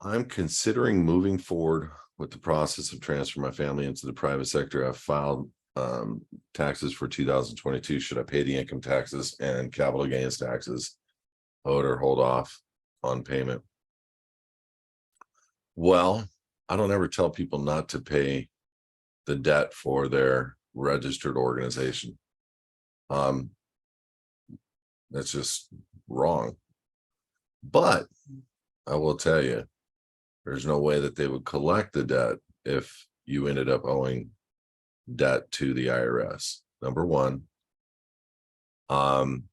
I'm considering moving forward with the process of transferring my family into the private sector. I've filed taxes for 2022. Should I pay the income taxes and capital gains taxes, owed or hold off on payment? Well, I don't ever tell people not to pay the debt for their registered organization. Um, that's just wrong. But I will tell you, there's no way that they would collect the debt if you ended up owing debt to the IRS. Number one. Um,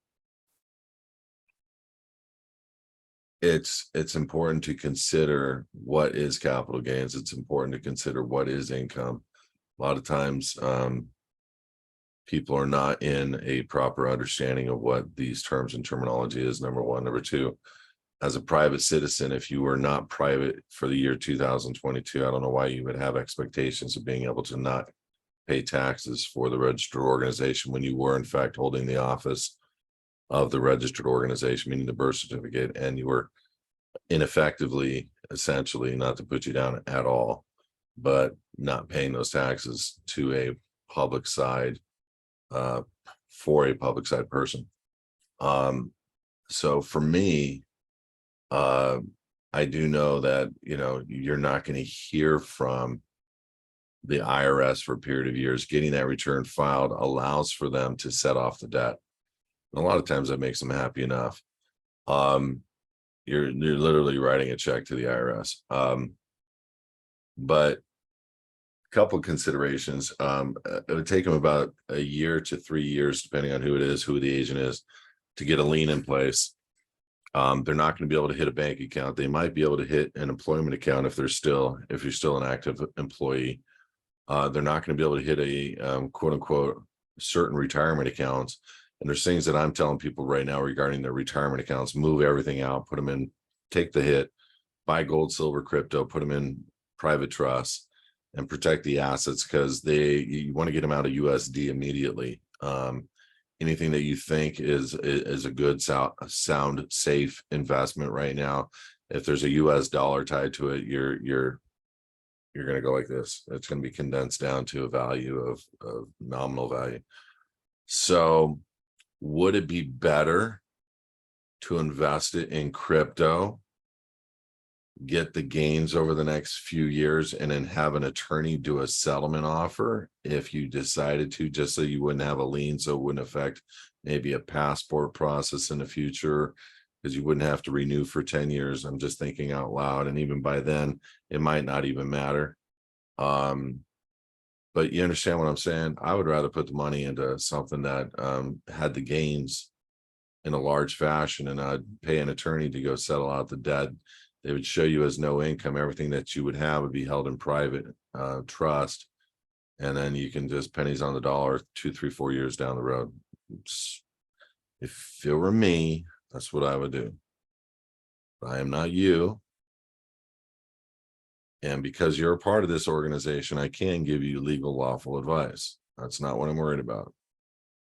it's important to consider what is capital gains. It's important to consider what is income. A lot of times, people are not in a proper understanding of what these terms and terminology is. Number one. Number two, as a private citizen, if you were not private for the year 2022, I don't know why you would have expectations of being able to not pay taxes for the registered organization when you were in fact holding the office of the registered organization, meaning the birth certificate, and you were ineffectively, essentially, not to put you down at all, but not paying those taxes to a public side, uh, for a public side person. So for me, uh, I do know that, you're not going to hear from the IRS for a period of years. Getting that return filed allows for them to set off the debt. And a lot of times that makes them happy enough. You're literally writing a check to the IRS. But a couple of considerations. It would take them about a year to 3 years, depending on who it is, who the agent is, to get a lien in place. They're not going to be able to hit a bank account. They might be able to hit an employment account if you're still an active employee. They're not going to be able to hit a quote unquote certain retirement accounts. And there's things that I'm telling people right now regarding their retirement accounts: move everything out, put them in, take the hit, buy gold, silver, crypto, put them in private trusts, and protect the assets, because you want to get them out of USD immediately. Anything that you think is a good, sound, safe investment right now, if there's a US dollar tied to it, you're going to go like this. It's going to be condensed down to a value of nominal value. So would it be better to invest it in crypto, get the gains over the next few years, and then have an attorney do a settlement offer if you decided to, just so you wouldn't have a lien, so it wouldn't affect maybe a passport process in the future, because you wouldn't have to renew for 10 years. I'm just thinking out loud. And even by then, it might not even matter. But you understand what I'm saying? I would rather put the money into something that had the gains in a large fashion, and I'd pay an attorney to go settle out the debt. They would show you as no income. Everything that you would have would be held in private trust. And then you can just pennies on the dollar 2, 3, 4 years down the road. If it were me, that's what I would do. I am not you. And because you're a part of this organization, I can give you legal, lawful advice. That's not what I'm worried about.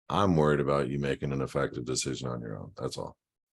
I'm worried about you making an effective decision on your own. That's all.